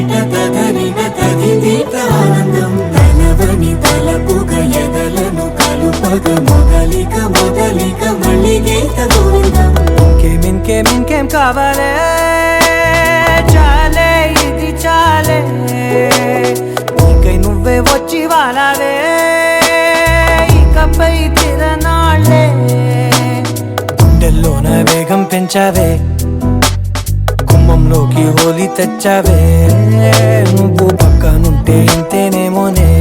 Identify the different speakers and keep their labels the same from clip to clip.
Speaker 1: తరికిట తదరిన తదిదీత ఆనందం తలవని తలపుగ ఎదలను కలుపగ మొదలిక మొదలిక మళ్ళీ గీత గోవిందం
Speaker 2: ఇంకేం కావాలే చాలే ఇది చాలే నీకై నువ్వే వచ్చి వాలావే ఇకపై తిరనాళ్ళే గుండెల్లోన వేగం పెంచావే గుమ్మంలోకి హోలీ తెచ్చావే నువ్వు పక్కనుంటే ఇంతేనేమోనే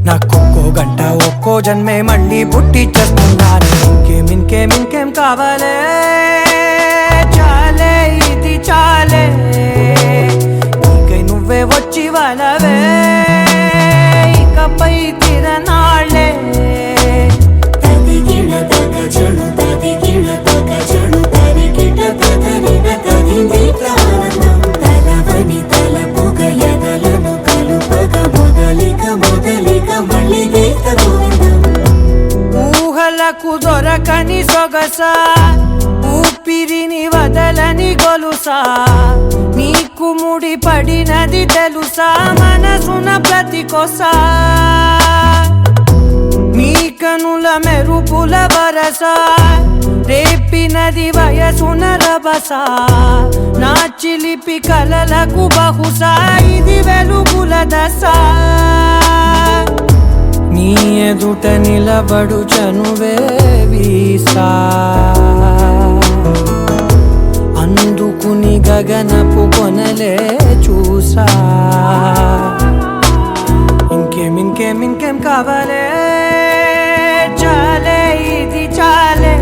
Speaker 2: నాకొక్కో గంట ఒక్కో జన్మే మళ్ళీ పుట్టి చేస్తున్నాను ఇంకేం కావాలే చాలే ఇది చాలే నీకై నువ్వే వచ్చి వాళ్ళవే ఇకపై తిరనాళ్ళే
Speaker 1: తదిగిణ తగ చెడు తదిగిణ తగ చెడు తరికిట తదరిన తదిదీత ఆనందం తలవని తలపుగ ఎదలను కలుపగ మొదలిక మొదలిక మళ్ళీ గీత గోవిందం
Speaker 2: ఊహలకు దొరకని సొగసా ఊపిరిని వదలని గొలుసా నీకు ముడి పడినది తెలుసా మనసున ప్రతి కొసా నీ కనుల మెరుపుల వరస రేపినది వయసున రభస నా చిలిపి కలలకు బహుశా ఇది వెలుగుల దశ నీ ఎదుట నిలబడు చనువే వీసా అందుకుని గగనపు కొనలే చూసా ఇంకేం కావాలే చాలే ఇది చాలే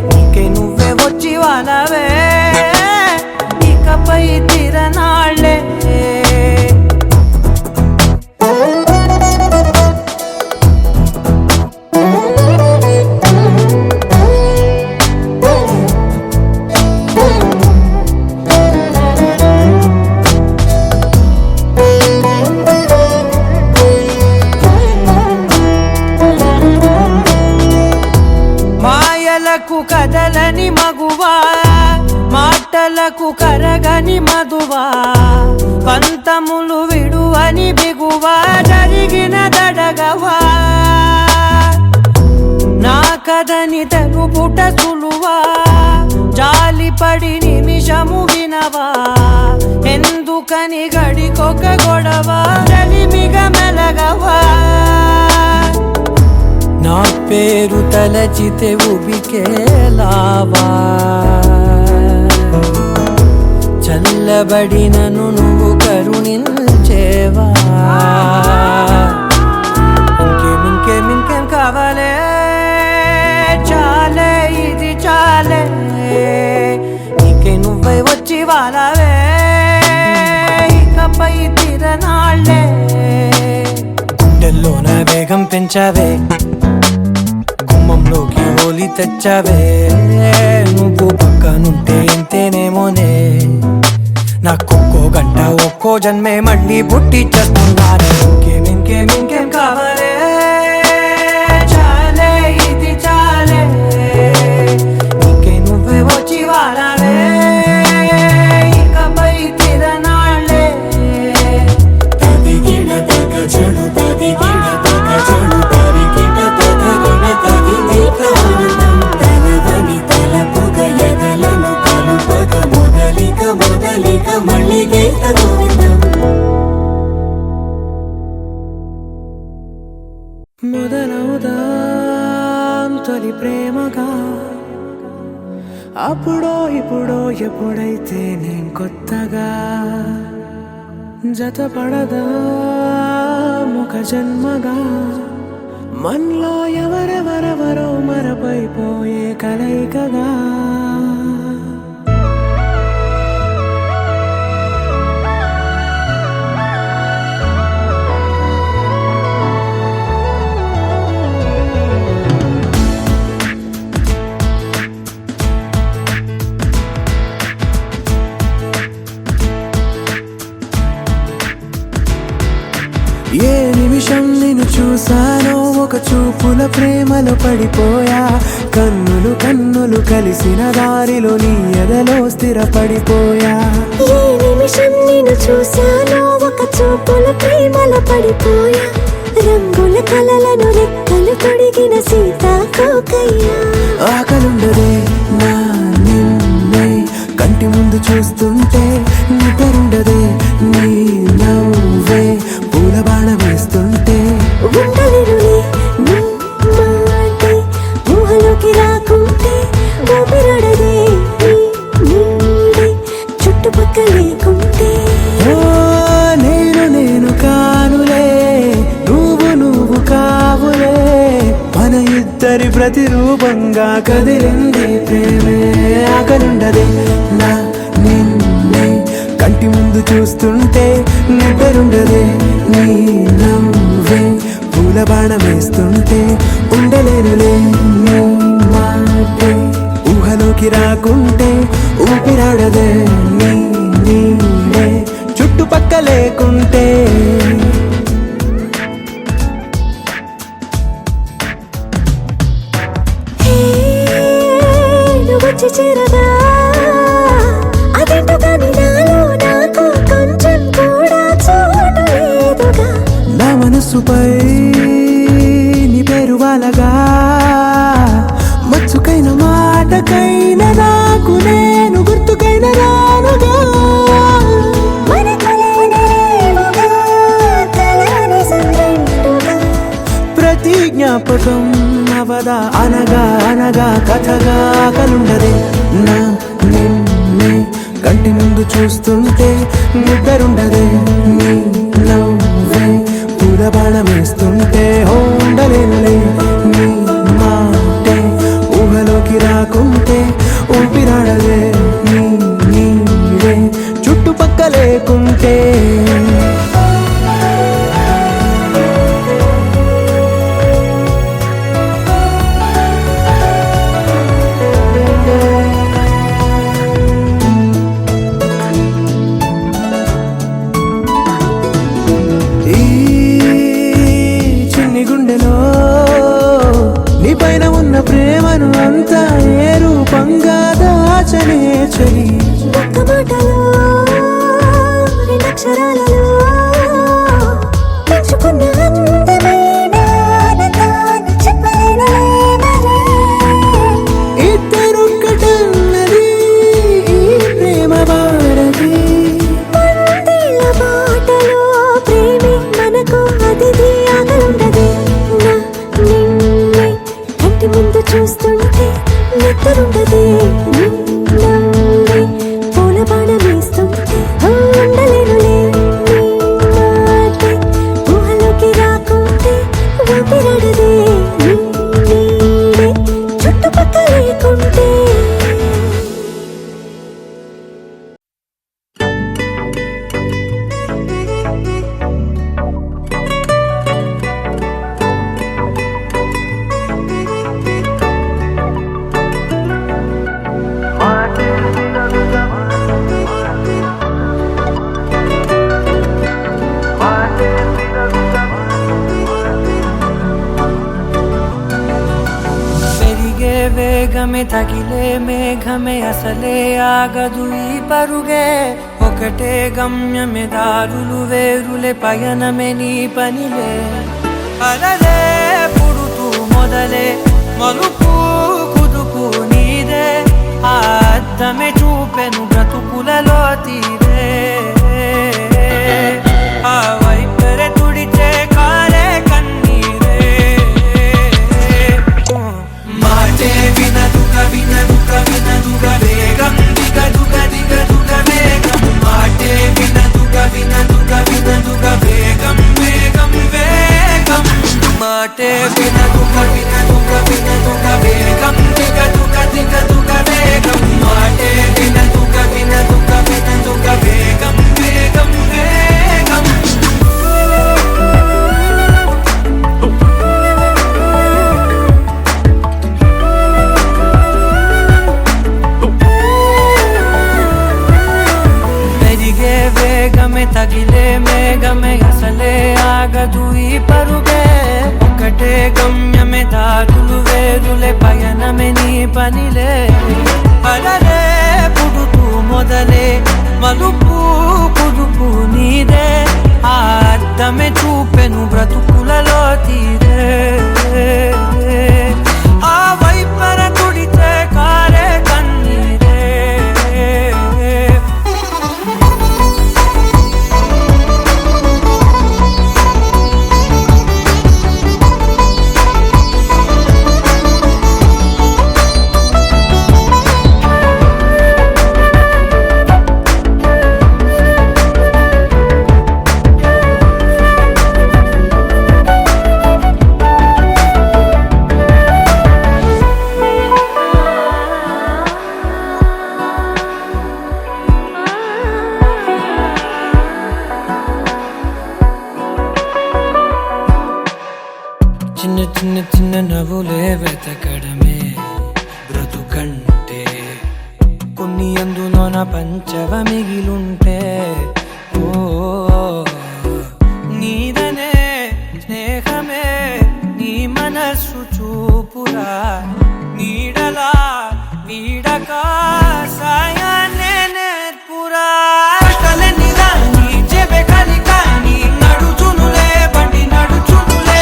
Speaker 2: నీకే నువ్వే వచ్చి వాళ్ళవే ఇకపై తిరనాళ్ళే మాయలకు కదలని మగువా మాటలకు కరగని మధువా పంతములు విడువని బిగువా జరిగిన దడగవా నా కథని తెలుపుట సులువా జాలిపడి నిమిషము వినవా ఎందుకని గడికొక గొడవ చలిమిగ మెలగవా నా పేరు తలచితే ఉబికేలావా చల్లబడినను నువ్వు కరుణించేవా ఇంకేం కావాలే చాలే ఇది చాలే నీకే నువ్వే వచ్చి వాళ్ళవే ఇకపై తిరనాళ్ళే గుండెల్లోన వేగం పెంచావే గుమ్మంలోకి హోలీ తెచ్చావే నువ్వు పక్కనుంటే ఇంతేనేమోనే నాకొక్కో గంట ఒక్కో జన్మే మళ్ళీ పుట్టి చేస్తున్నాను ఇంకేం కావాలే చాలే ఇది చాలే నీకే నువ్వే వచ్చి వాళ్ళవే ఇకపై తిరనాళ్ళే
Speaker 1: తదిగిణ తగ చెడు తదిగిణ తగ చెడు తరికిట తదరిన తదిదీత ఆనందం తలవని తలపుగ ఎదలను కలుపగ మొదలిక మొదలిక మళ్ళీ గీత గోవిందం
Speaker 2: మొదలవుదాం తొలి ప్రేమగా అప్పుడో ఇప్పుడో ఎప్పుడైతే నేను కొత్తగా జతపడదా ముఖ జన్మగా మనలో ఎవరెవరెవరో మరపైపోయే కలయికగా ఏ నిమిషం నిన్ను చూసానో ఒక చూపుల ప్రేమలో పడిపోయా కన్నులు కన్నులు కలిసిన దారిలో నీ ఎదలో స్థిరపడిపోయా
Speaker 3: నిమిషం నిన్ను చూశాను ఒక చూపుల ప్రేమల పడిపోయా రంగుల కలలను రెక్కలు తొడిగిన సీతాకోకయ్యా
Speaker 2: ఆకలుండదే నా నిన్నే కంటి ముందు చూస్తుంటే నిద్రుండదే నీ నవ్వే పూల బాణ వేస్తుంటే
Speaker 3: ఉండలేనులే నీ మాటే ఊహలోకి రాకుంటే ఊపిరాడదే నీ నీడే చుట్టుపక్కల లేకుంటే
Speaker 2: ఓ నేను కానులే నువ్వు కావులే మన ఇద్దరి ప్రతిరూపంగా కదిలింది ప్రేమే ఆకలుండదే నా నిన్నే కంటి ముందు చూస్తుంటే నిద్రుండదే నీ నవ్వే పూల బాణ వేస్తుంటే ఉండలేనులే నీ మాటే ఊహలోకి రాకుంటే ఊపిరాడదే నీ నీడే చుట్టుపక్క లేకుంటే
Speaker 3: వచ్చి చేరగా అదేంటో కానీ నాలో నాకు కొంచెం కూడా చోటు లేదుగా
Speaker 2: నా మనసుపై నీ పేరు వాలగా మచ్చుకైన మాటకైన నాకు నేను గుర్తుకైన రానుగా ప్రతి జ్ఞాపకం అవదా అనగా కథగా కలుండదే నా నిన్నే కంటి ముందు చూస్తుంటే నిద్రుండదే నీ నవ్వే పూల బాణ వేస్తుంటే ఉండలేనులే నీ మాటే ఊహలోకి రాకుంటే ఊపిరాడదే నీ నీడే చుట్టుపక్క లేకుంటే ప్రేమను అంతా ఏ రూపంగా దాచనే చలి
Speaker 3: ఒక్క మాటలో రెండక్షరాలలో పెంచుకున్న అందమైన ఆనందాన్ని చెప్పలేనులే
Speaker 2: ఇద్దరొక్కటన్నది ఈ ప్రేమ భారతి
Speaker 3: పందిళ్ళ బాటలో ప్రేమే మనకు అతిథి ఆగలుండదే నా నిన్నే కంటి ముందు చూస్తుంటే నిద్రుండదే నీ నవ్వే పూల బాణ వేస్తుంటే ఉండలేనులే నీ మాటే ఊహలోకి రాకుంటే ఊపిరాడదే నీ నీడే చుట్టుపక్క లేకుంటే
Speaker 4: వేగమే తగిలే మేఘమే అసలే ఆగదు ఈ పరుగే ఒకటే గమ్యమే దారులు వేరులే పయనమే నీ పనిలే అలలే పుడుతూ మొదలే మలుపు కుదుపు నీదే ఆ అద్దమే చూపెను బ్రతుకులలో తీరే ఆ వైపరే తుడిచే కారే కన్నీరే మాటే వినదుగ వేగం దిగదుగ వేగం మాటే వినదుగ వేగం వేగం మాటే వినదుగ వేగం దిగదుగ వేగం మాటే వినదుగ వేగం వేగం వేగమే తగిలే మేఘమే అసలే ఆగదు ఈ పరుగే ఒకటే గమ్యమే దారులు వేరులే పయనమే నీ పనిలే అలలే పుడుతూ మొదలే మలుపు అందమే చూపెను బ్రతుకులలో తీరే ఆ వైపర తుడితే కారే కన్నీరే చిన్న చిన్న చిన్న నవ్వులే వెతకడమే బ్రతుకంటే కొన్ని అందులోన పంచవ మిగిలుంటే ఓ నీదనే స్నేహమే నీ మనస్సు చూపురా నీడలా వీడక సాయాన్నే నేర్పురా కలని రాని చెబె కలి కాని నడుచునులే బండి నడుచునులే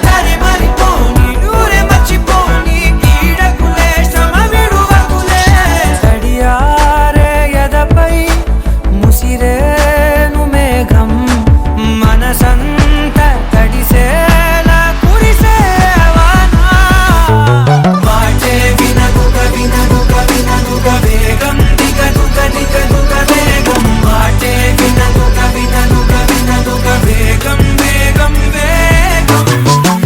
Speaker 4: దారి మరిపోని ఊరే మర్చిపోని కీడకులే శ్రమ విడువకులే తడియారే ఎదపై ముసిరేను మేఘం మనసంత తడిసేలా కురిసేవానా వాటే వినదుక వినదుక వినదుక వేగం దిగదుక దిగదుక వేగం వాటే వినదుక వినదుక వినదుక వేగం వేగం వేగం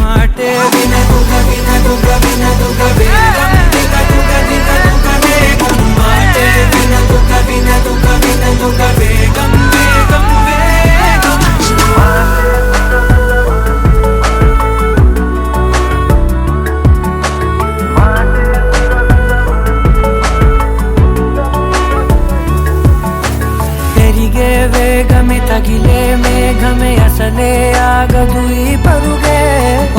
Speaker 4: వాటే వినదుక వినదుక వినదుక వేగం దిగదుక దిగదుక వేగం వాటే వినదుక వినదుక వినదుక వేగం వేగం వేగం పెరిగే వేగమే తగిలే మేఘమే అసలే ఆగదు ఈ పరుగే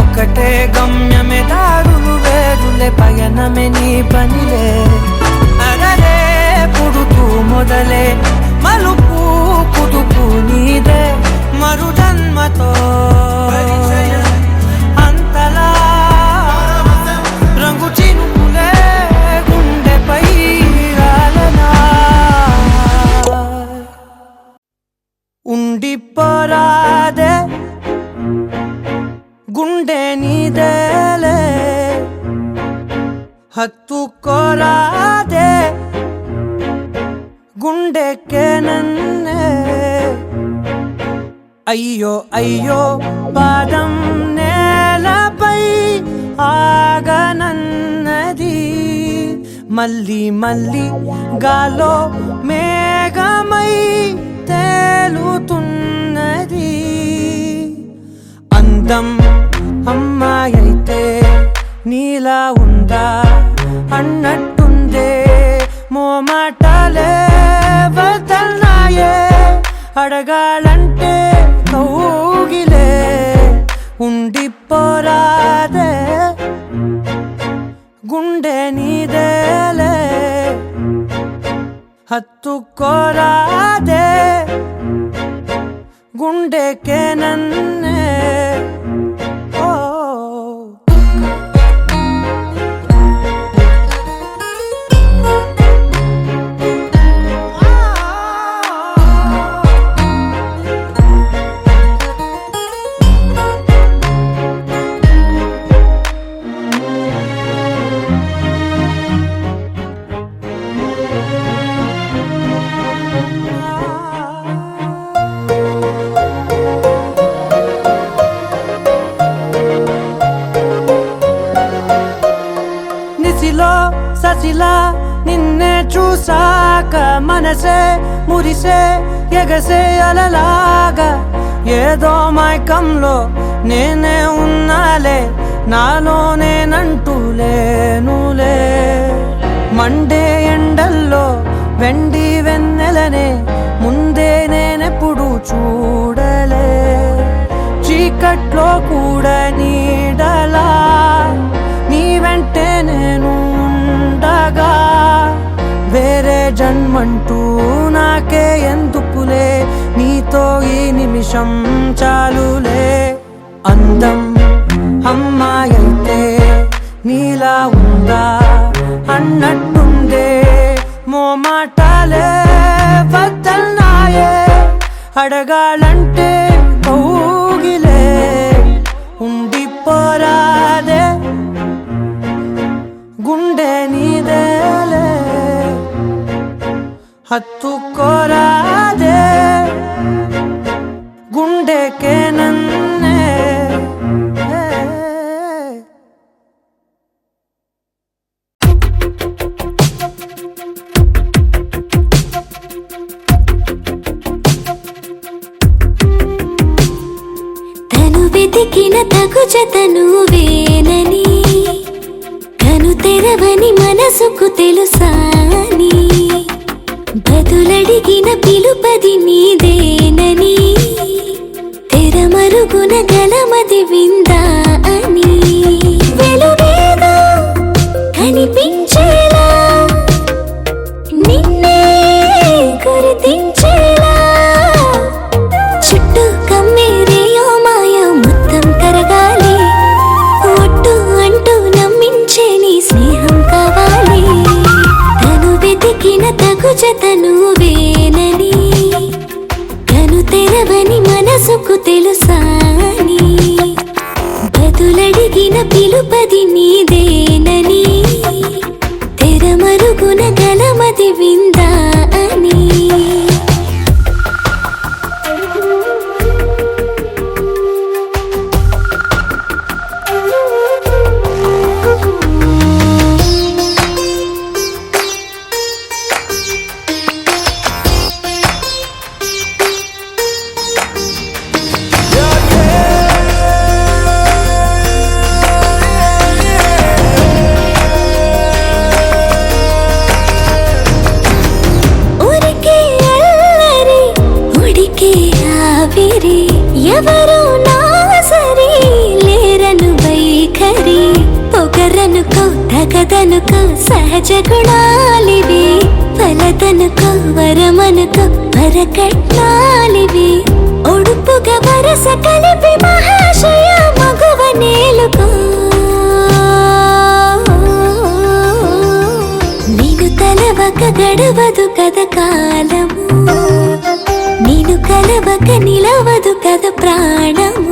Speaker 4: ఒక్కటే గమ్యమే దారులు వేరులే పయనమే నీ పనిలే అరరే పుడుతూ మొదలే మలుపు కుదుపు నీదే మరు జన్మతో అంతలా రంగు చినుకులే గుండెపై రాలనా ఉండిపోరాదే గుండె నీదేలే హత్తుకోరాదే గుండెకే నన్నే అయ్యో అయ్యో పాదం నేలపై ఆగనన్నది మళ్ళీ మళ్ళీ గాలో మేఘమై తేలుతున్నది అందం అమ్మాయైతే నీలా ఉందా అన్నట్టుందే మోమాటలే వదల్నాయే అడగాలంటే కౌగిలే ఉండిపోరాదే గుండె నీదేలే హత్తుకోరాదే గుండెకే నన్నే ఓ ససిలా నిన్నే చూసాక మనసే మురిసే ఎగసే అలలాగా ఏదో మైకంలో నేనే ఉన్నాలే నాలో నేనంటూ లేనులే మండే ఎండల్లో వెండి వెన్నెలనే ముందే నేనెప్పుడు చూడలే చీకట్లో కూడా నీడలా నీ వెంటే నేను ఉండగా వేరే జన్మంటూ నాకే ఎందుకులే నీతో ఈ నిమిషం చాలులే. అందం అమ్మాయి అయితే నీలా ఉందా అన్నట్టుందే, మోమాటాలే వద్దన్నాయే, అడగాలంటే కౌగిలే ఉండిపోరాదే, గుండె నీదేలే హత్తుకోరాదే, గుండెకే నన్నే.
Speaker 3: తను వెతికిన తగు జతను వేనని, కను తెరవని మనసుకు తెలుసాని, బదులడిగిన పిలుపది నీదేనని, తెరమరుగున గలమది విందా అని, వెలుగేదో కనిపించేలా నిన్నే గుర్తించేలా, చుట్టూ కమ్మేరేయో మాయో మొత్తం కరగాలి, ఒట్టు అంటూ నమ్మించే నీ స్నేహం కావాలి. తను వెతికిన తగు జతను వేనని, కను తెరవని మనసుకు తెలుసాని, బదులడిగిన పిలుపది నీదేనని, తెరమరుగున గలమది విందా అని. ఎవరు నా సరి లేరను వైఖరి, పొగరనుకో తగదనుకో సహజ గుణాలివి, ఫలదనుకో వరమనుకో వరకట్నాలివి, ఒడుపుగా వరస కలిపి మహాశయ మగువ నేలుకో. నేను తలవక గడవదు కథ కాలము, నేను కలవక నిలవదు కథ ప్రాణము.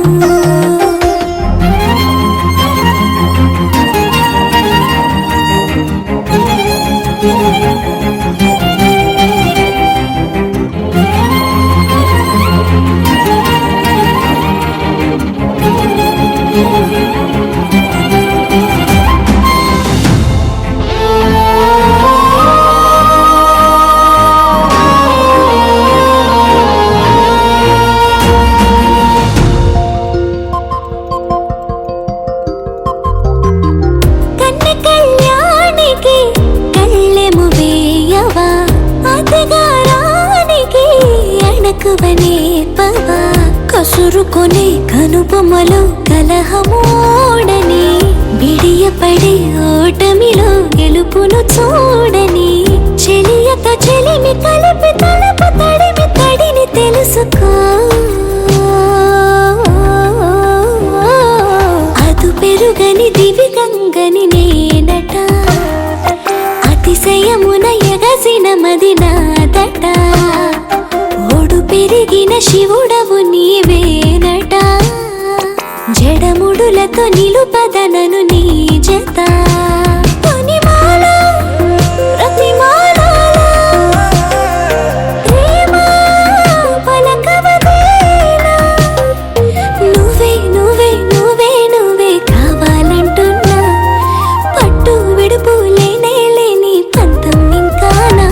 Speaker 3: కసురుకొనే కనుబొమ్మలో కలహమోడని, బిడియపడే ఓటమిలో గెలుపును చూడని, చెలియతో చెలిమి కలిపి తలపు తడిమి తడిని తెలుసుకో. అదు పెరుగని దివిగంగని నేనట, అతిశయమున ఎగసిన మది నాదట, ఓడు పెరిగిన శివుడవు నీవేనట, జడముడులతో నిలుపదనను నీ జత. నువ్వే నువ్వే నువ్వే నువ్వే కావాలంటున్నా, పట్టు విడుపు లేనే లేని పంతం ఇంకానా.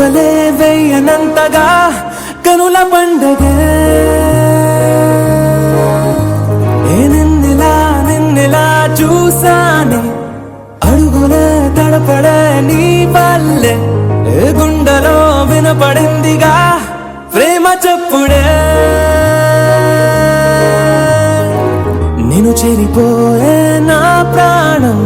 Speaker 2: అడుగలే వేయనంతగా కనుల పండగే నిన్నెలా చూసానే అడుగులే తడపడే నీ వల్లే గుండెలో వినపడిందిగా ప్రేమ చెప్పుడే నేను చెరిపోయే నా ప్రాణం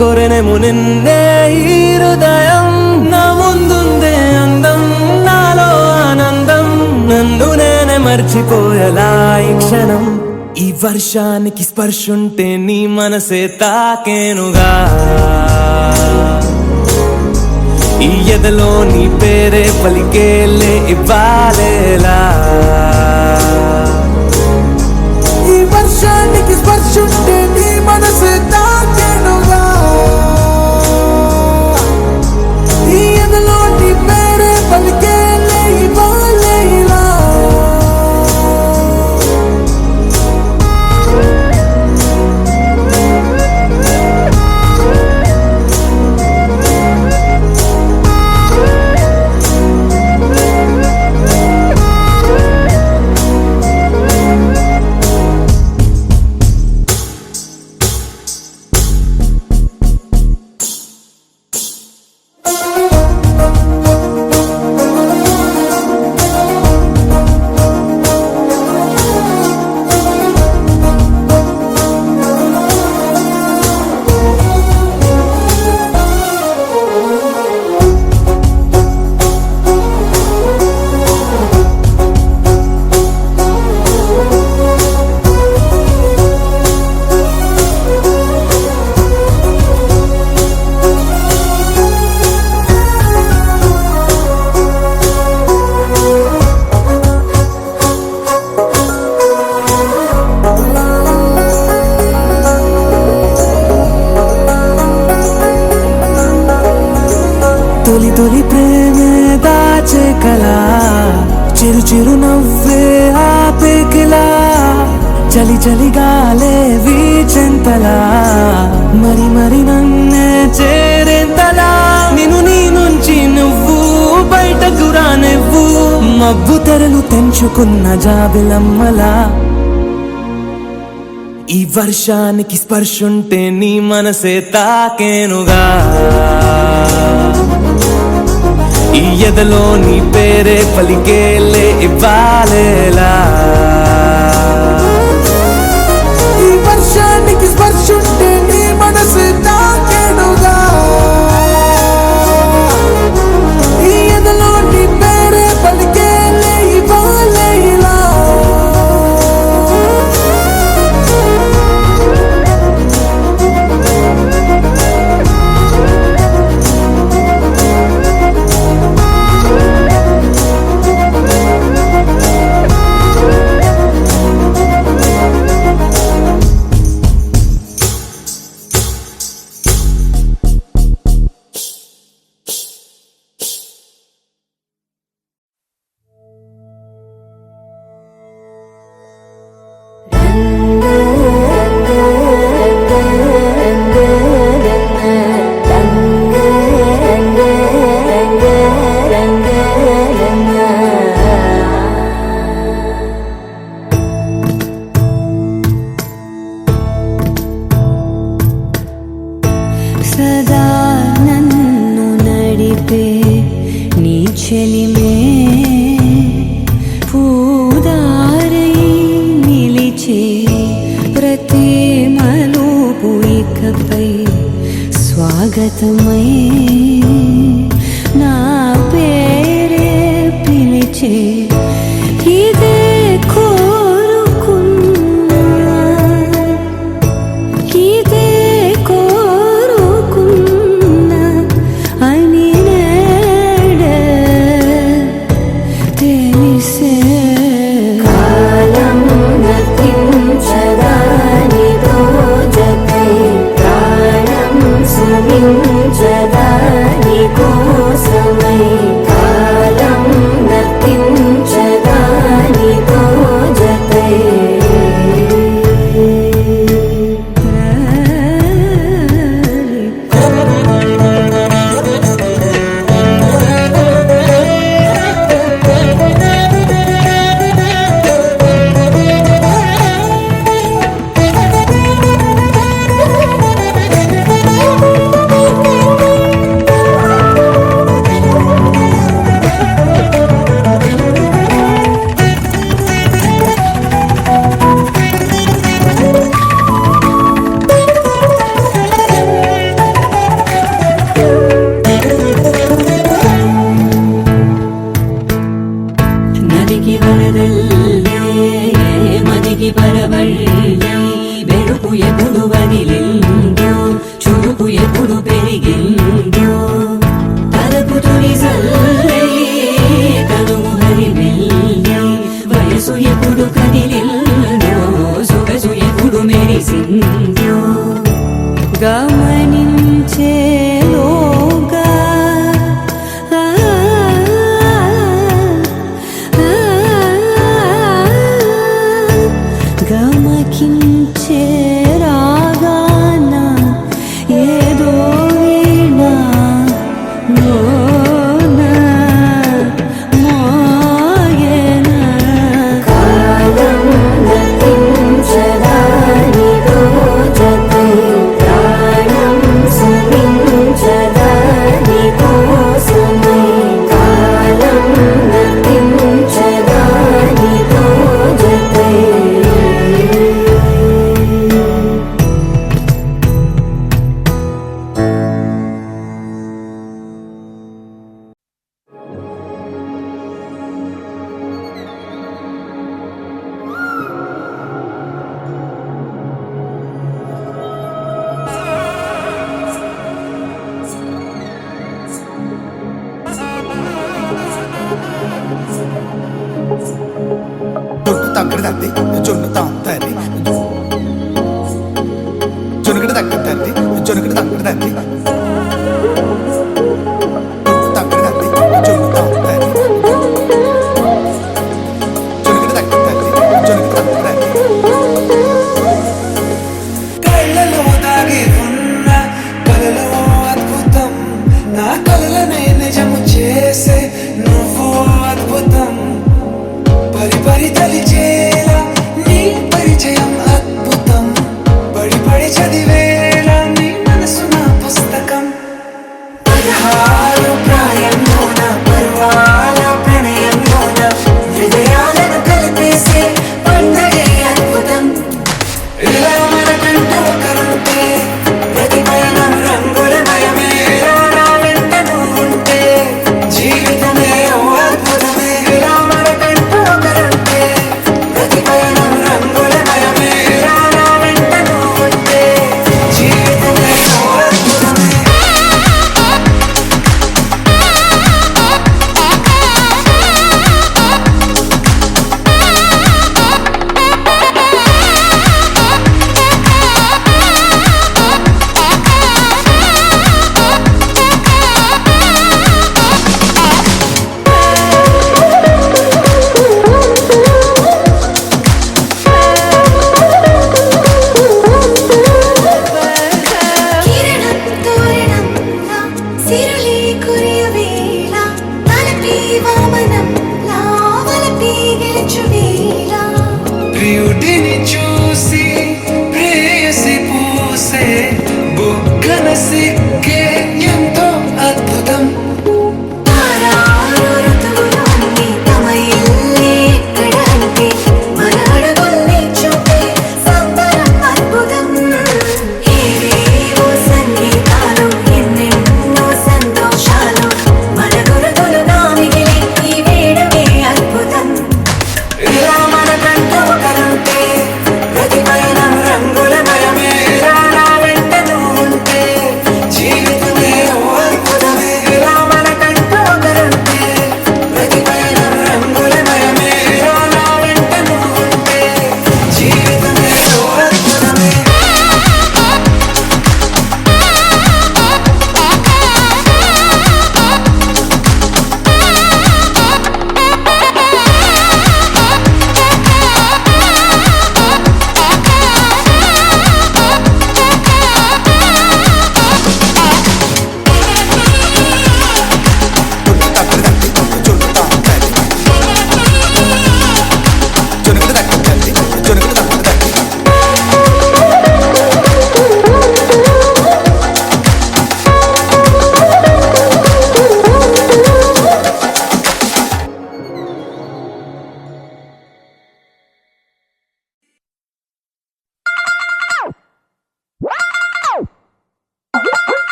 Speaker 2: కొరెనేమో నిన్నే ఈ హృదయం నా ముందుందే అందం నాలో ఆనందం నన్ను నేనే మర్చిపోయేలా ఈ క్షణం ఈ వర్షానికి స్పర్శుంటే నీ మనసే తాకేనుగా ఈ ఎదలో నీ పేరే పలికేలే ఇవ్వాలేలా ఈ వర్షానికి స్పర్శుంటే నీ మనసే తాకేనుగా ఈ ఎదలో నీ పేరే పలికేలే ఇవ్వాలేలా తొలి తొలి ప్రేమే దాచే కలా చిరు చిరు నవ్వే ఆపే కిలా చలి చలి గాలే వీచెంతలా మరి మరి నన్నే చేరేంతలా నిన్ను నీ నుంచి నువ్వు బయటకు రానివ్వు మబ్బు తెరలు తెంచుకున్న జాబిలమ్మలా ఈ వర్షానికి స్పర్శుంటే నీ మనసే తాకేనుగా ఈ ఎదలో నీ పేరే పలికేలే ఇవ్వాలేలా ఈ వర్షానికి స్పర్శుంటే నీ మనసే తాకేనుగా ఈ ఎదలో నీ పేరే పలికేలే ఇవ్వాలేలా
Speaker 3: సదా నన్ను నడిపే నీ చెలిమే పూదారై నిలిచే ప్రతి మలుపు ఇకపై స్వాగతమై నా పేరే పిలిచే ఇదే కోరుకున్నా ఇదే కోరుకున్నా అని నేడే తెలిసే కాలం గతించదాని రోజకై ప్రాణం సుమించదా
Speaker 1: పరదల్లే మదికి పరవళ్ళే వెలుపు ఎప్పుడు వదిలిందో చురుకు ఎప్పుడు పెరిగిందో తలపు తొలి సల్లే తనువు హరివెల్లే వయసు ఎప్పుడు కదిలిందో సొగసు ఎప్పుడు మెరిసిందో
Speaker 4: గమనించేలోగా గమకించే రాగాన ఏదో వీణ మోన మోయన
Speaker 3: కాలం గతించదాని రోజతై ప్రాణం సమించదాని కోసమై కాలం గతించదాని రోజతై
Speaker 2: జొన్ను తగ్గడ తల్లి జొన్ను తాంతల్లి జొనుగడ తగ్గడ తల్లి జొనుగడ తగ్గడ తల్లి తగ్గడ తల్లి జొన్ను తాంతల్లి జొనుగడ తగ్గడ తల్లి జొనుగడ తగ్గడ తల్లి కళ్ళలో దాగి ఉన్న కలలో అద్భుతం నా కలలనే నిజము చేసే నువ్వు అద్భుతం పరి పరి తలిచేలా నీ పరిచయం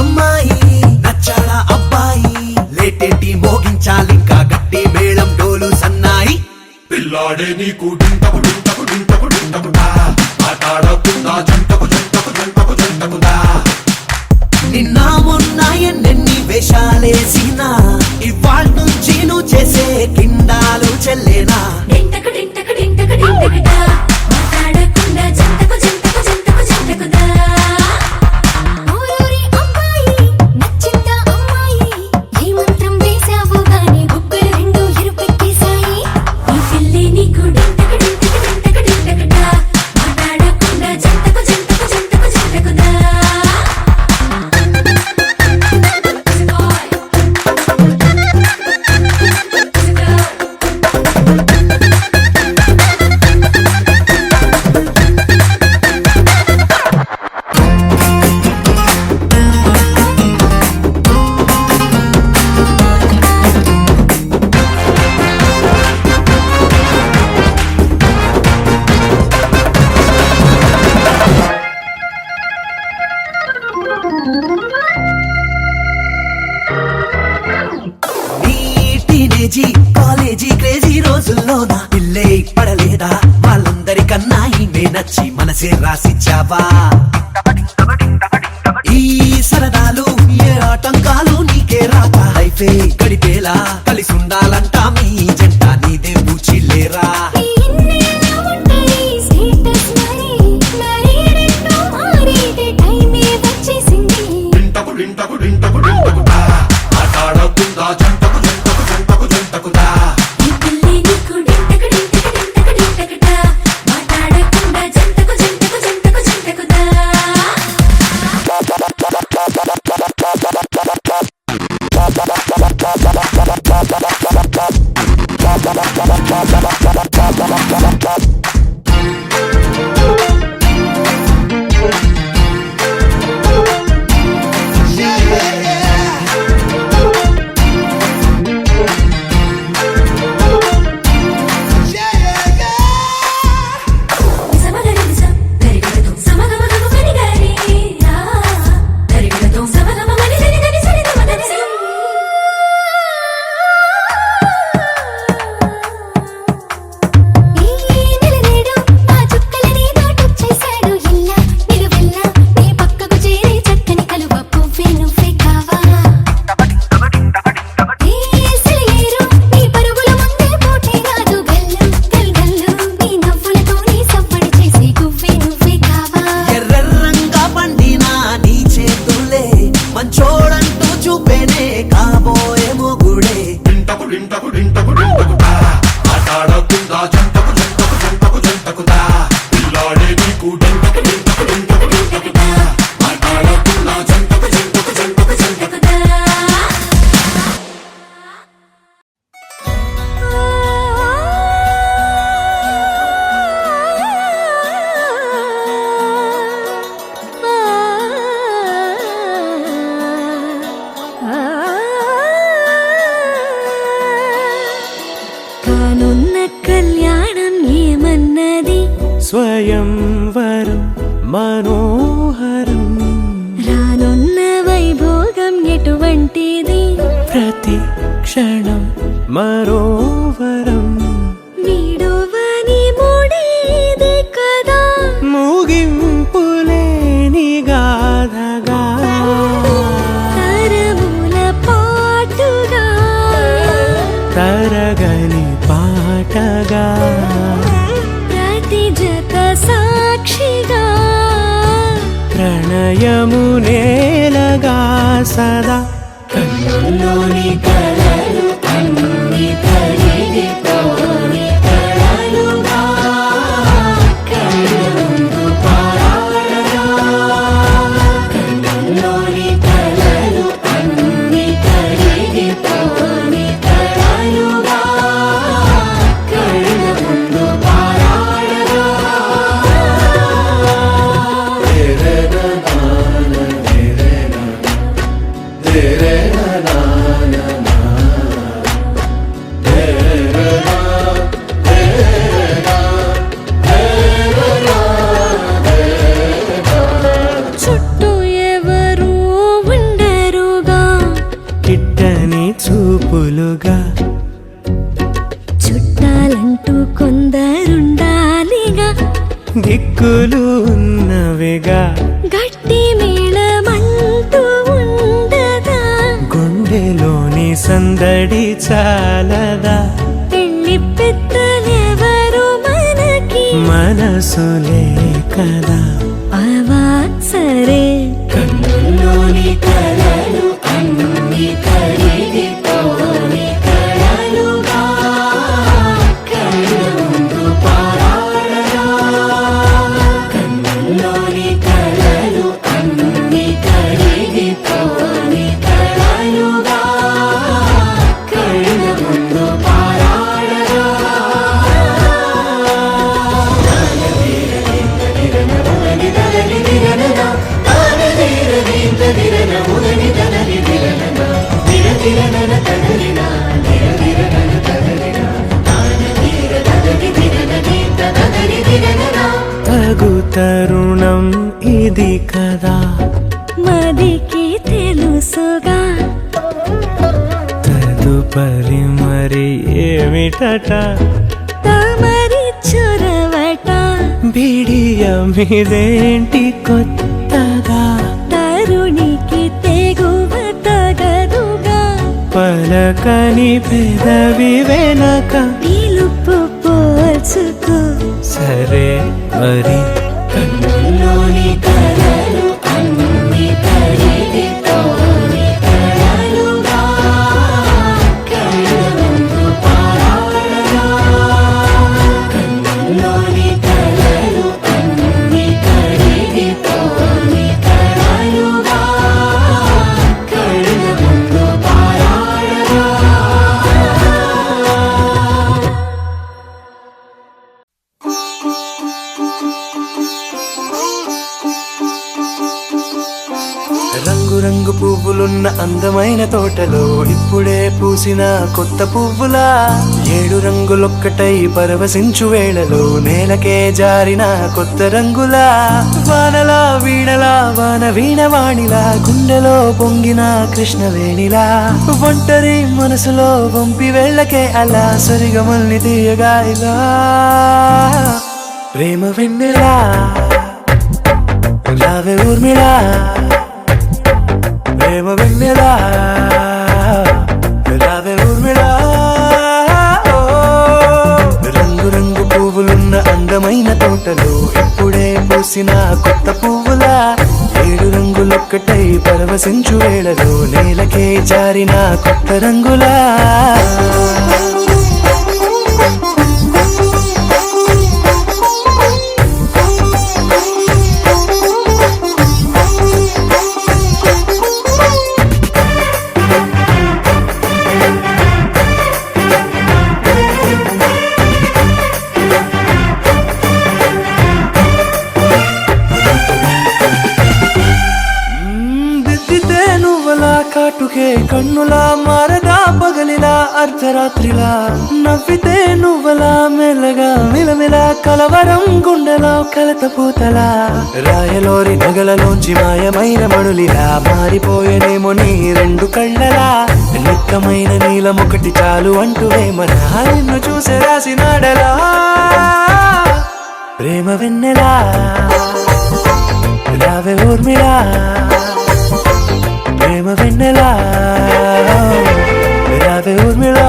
Speaker 5: అమ్మాయి నచ్చాడా అబ్బాయి లేటేంటి మోగించాలింకా గట్టి మేళం డోలు సన్నాయి
Speaker 6: పిల్లాడే నీకు డింటకు డింటకు డింటకు డింటకుదా ఆటాడకుండా జంటకు జంటకు జంటకు జంటకుదా
Speaker 5: నిన్న మొన్న ఎన్నెన్ని వేషాలేసినా ఇవాళ నుంచి నువ్వు చేసే కిండాలు చెల్లేనా
Speaker 3: డింటకు డింటకు డింటకు డింటకుదా మాట్లాడకుండా జంటకు జంటకు జంటకు జంటకుదా ఊరూరి అమ్మాయి నచ్చిందా అమ్మాయి ఏ మంత్రం వేసావు గాని గుబ్బలు రెండు ఎరుపెక్కేశాయి ఈ పిల్లి నీకు డింటకు డింటకు డింటకు డింటకుదా మాట్లాడకుండా జంటకు జంటకు జంటకు జంటకుదా
Speaker 5: టీనేజీ కాలేజీ క్రేజీ రోజుల్లోన పిల్లే పడలేదా వాళ్ళందరికన్నా ఈమె నచ్చి మనసే రాసిచ్చావా ఈ సరదాలు ఏ ఆటంకాలు నీకే రాక లైఫే గడిపేలా కలిసి ఉండాలంట మీ జంట నీదే పూచిల్లేరా
Speaker 6: డింటకు డింటకు డింటకు డింటకుదా ఆటాడకుండా జంటకు జంటకు జంటకు జంటకుదా
Speaker 3: ఈ పిల్లి నీకు డింటకు డింటకు డింటకు డింటకుదా మాట్లాడకుండా జంటకు జంటకు జంటకు జంటకుదా సమగరిసం దరిగడతో సమగమగమ మనిగారి దరిగడతో సమగమ మనిదని దని సరిగమ దని ఈ నిలనేడు ఆ చుక్కలని దాటొచ్చేశాడు ఇల్లా నిలువెల్లా నీ పక్కకు చేరి చక్కని కలువ పువ్వే నువ్వే కావా ఈ సెలయేరు నీ పరుగుల ముందే పోటీ రాదు గల్లు గల్గల్లు నీ నవ్వులతో నీ సవ్వడి చేసి గువ్వే నువ్వే కావా
Speaker 5: ఎర్రెర్రంగా పండినా నీ చేతులే మంచోడంటూ చూపేనే కాబోయే మొగుడే
Speaker 6: డింటకు డింటకు డింటకు డింటకుదా ఆటాడకుండా జంటకు జంటకు జంటకు జంటకుదా పిల్లాడే నీకు డింటకు డింటకు డింటకు డింటకుదా ఆటాడకుండా జంటకు జంటకు జంటకు జంటకుదా
Speaker 4: కానున్న కళ్యాణం ఏమన్నది
Speaker 7: స్వయంవరం మనోహరం
Speaker 4: రానున్న వైభోగం ఎటువంటిది
Speaker 7: ప్రతి క్షణం మరోవరం
Speaker 4: వీడోవని మూడేది కదా
Speaker 7: ముగింపులేని గాథగా
Speaker 4: తరముల పాటుగా
Speaker 7: తరగని పాటగా
Speaker 4: ప్రతి జత సాక్షిగా
Speaker 7: ప్రణయము నేలగా సదా కన్నుల్లోని కలలు అన్ని కరిగిపోని కలలుగా కళ్ళముందు పారాడగా కన్నుల్లోని కలలు అన్ని కరిగిపోని కలలుగా కళ్ళముందు పారాడగా
Speaker 4: చుట్టూ ఎవరు
Speaker 7: తోడుగా
Speaker 4: చుట్టాలంటూ కొందరుండాలిగా
Speaker 7: దిక్కులు ఉన్నవిగా
Speaker 4: గట్టి మేళమంటూ ఉండదా
Speaker 7: గుండెలోని సందడి చాలదా
Speaker 4: పెళ్లి పెద్దలెవరు మనకి
Speaker 7: మనసులే కదా
Speaker 4: అవా సరే
Speaker 1: కన్నుల్లోని కలలు అన్ని కరిగిపోని కలలుగా కళ్ళ ముందు పారాడగా కన్నుల్లోని కలలు అన్ని కరిగిపోని కలలుగా కళ్ళ ముందు పారాడగా
Speaker 7: తగు తరుణం ఇది కదా
Speaker 4: మదికి తెలుసుగా
Speaker 7: తదుపరి మరి ఏమిటట
Speaker 4: తమరి చొరవట
Speaker 7: బిడియమిదేంటి కొత్తగా
Speaker 4: తరుణికి తెగువ తగదుగా
Speaker 7: పలకని పెదవి వెనక
Speaker 4: పిలుపు పోల్చుకో
Speaker 7: సరే మరి
Speaker 1: కన్నుల్లోని కలలు అన్ని కరిగిపోని కలలుగా కళ్ళ ముందు పారాడగా కన్నుల్లోని కలలు అన్ని కరిగిపోని కలలుగా కళ్ళ ముందు పారాడగా
Speaker 7: రంగు రంగు పువ్వులున్న అందమైన తోటలో ఇప్పుడే పూసిన కొత్త పువ్వులా 7 రంగులొక్కటై పరవశించు వేళలో నేలకే జారిన కొత్త రంగులా వానలా వీణలా వాన వీణవాణిలా గుండెలో పొంగిన కృష్ణవేణిలా ఒంటరి మనసులో వంపి వెళ్ళకే అలా సరిగమల్ని తీయగా ఇలా ప్రేమ వెన్నెలా రావే ఊర్మిళా ప్రేమ వెన్నెలా రావే ఊర్మిళా రంగు రంగు పువ్వులున్న అందమైన తోటలో ఇప్పుడే పూసిన కొత్త పువ్వులా 7 రంగులొక్కటై పరవశించు వేళలో నేలకే జారిన కొత్త రంగులా దిద్దితే నువ్వలా కాటుకే కన్నులా మారదా పగలిలా అర్ధరాత్రిలా నవ్వితే నువ్వలా మెల్లగా మిలమిలా కలవరం గుండెలో కలత పూతలా రాయలోరి నగలలోంచి మాయమైన మణులిలా మారిపోయేనేమో నీ 2 కళ్ళలా నిక్కమైన నీలమొకటి చాలు అంటూ మన నిన్ను చూసే రాసినాడలా ప్రేమ వెన్నెలా రావే ఊర్మిళా ప్రేమ వెన్నెలా రావే ఊర్మిళా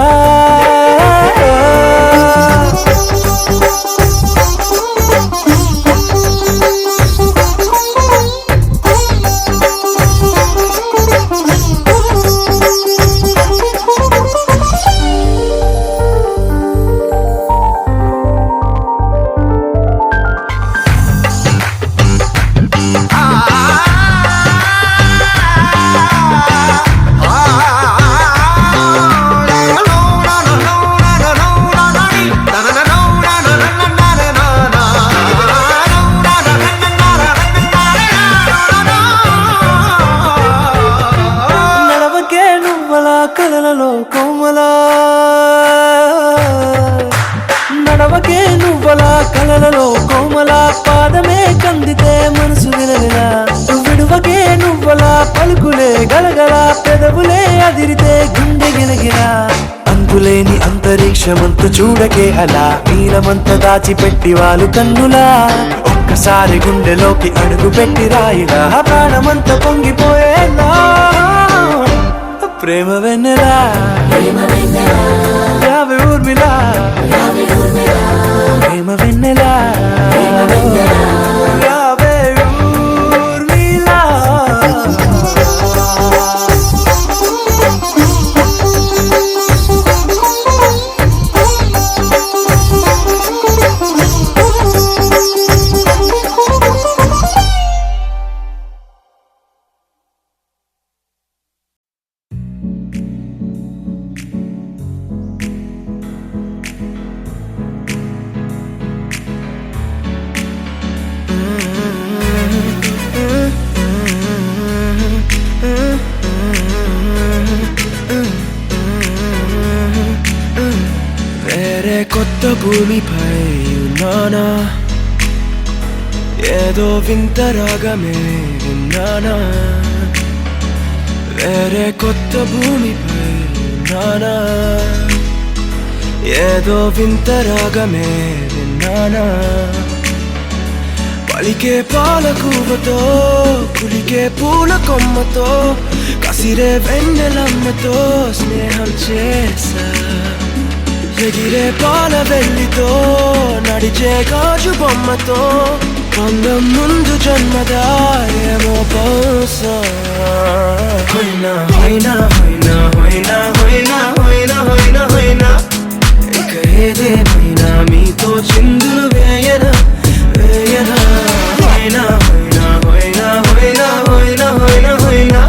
Speaker 7: కలలలో కోమలా నడవకే నువ్వలా కలలలో కోమలా పాదమే కందితే మనసు విలవిలా విడువకే నువ్వలా పలుకులే గలగల పెదవులే అదిరితే గుండె గిలగిలా అంతులేని అంతరిక్షమంత చూడకే అలా నీలమంత దాచిపెట్టి వాళ్ళు కన్నులా ఒక్కసారి గుండెలోకి అడుగు పెట్టి రాయిలా ప్రాణమంత పొంగిపోయేలా ప్రేమ వెన్నెలా యావే ఊర్మిళా ప్రేమ వెన్నెలా యావే ఊర్మిళా వేరే కొత్త భూమిపై ఉన్నానా ఏదో వింత రాగమే విన్నానా వేరే కొత్త భూమిపై ఉన్నానా ఏదో వింత రాగమే విన్నానా పలికే పాలకూవతో కులికే పూల కొమ్మతో కసిరే వెన్నెలమ్మతో స్నేహం చేసా ఎగిరే పాల వెల్లితో నడిచే గాజు బొమ్మతో అందం ముందు జన్మదా ఏమో బహుశా హోయినా హోయినా హోయినా హోయినా హోయినా హోయినా హోయినా హోయినా ఇక ఏదేమైనా మీతో చిందులు వేయనా వేయనా హోయినా హోయినా హోయినా హోయినా హోయినా హోయినా హోయినా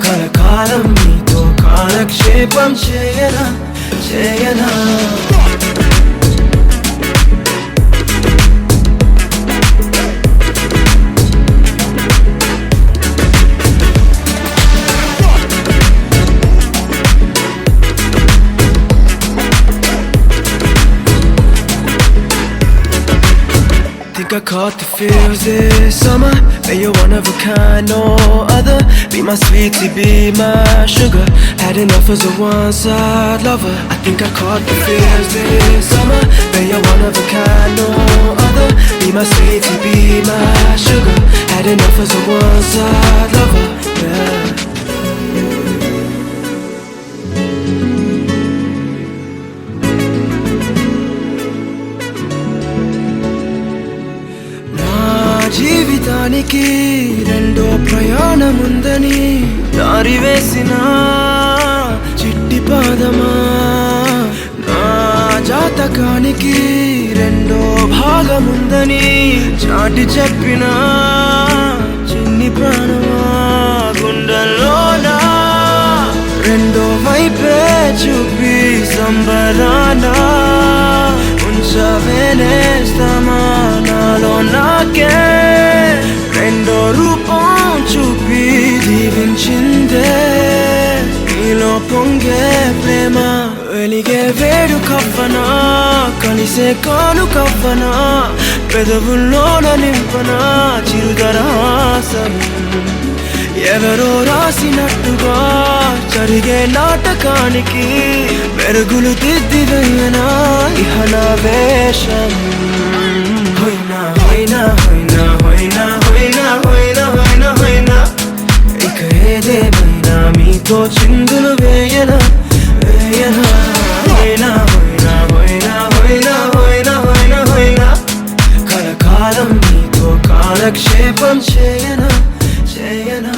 Speaker 7: కలకాలం మీతో కాలక్షేపం చేయనా చేయనా Think I caught the feels this summer. But you're one of a kind, no other. Be my sweetie, be my sugar. Had enough as a one-side lover. I think I caught the feels this summer. But you're one of a kind, no other. Be my sweetie, be my sugar. Had enough as a one-side lover. Yeah. జీవితానికి రెండో ప్రయాణముందని దారి వేసిన చిట్టి పాదమా నా జాతకానికి రెండో భాగముందని చాటి చెప్పిన చిన్ని ప్రాణమా గుండెల్లోనా రెండో వైపే చూపి సంబరానా ఉంచవేనేస్తామా నాలో నాకే రెండో రూపం చూపి దీవించిందే నీలో పొంగే ప్రేమ వెలిగే వేడు కవ్వనా కలిసే కాను కవ్వనా పెదవుల్లోన నింపనా చిరుదరాసం ఎవరో రాసినట్టుగా జరిగే నాటకానికి మెరుగులు దిద్దివేయనా ఇహ నా వేషం హోయినా హోయినా హోయినా హోయినా హోయినా హోయినా హోయినా హోయినా ఇక ఏదేమైనా మీతో చిందులు వేయనా వేయనా హోయినా హోయినా హోయినా హోయినా హోయినా హోయినా హోయినా కలకాలం మీతో కాలక్షేపం చేయనా చేయనా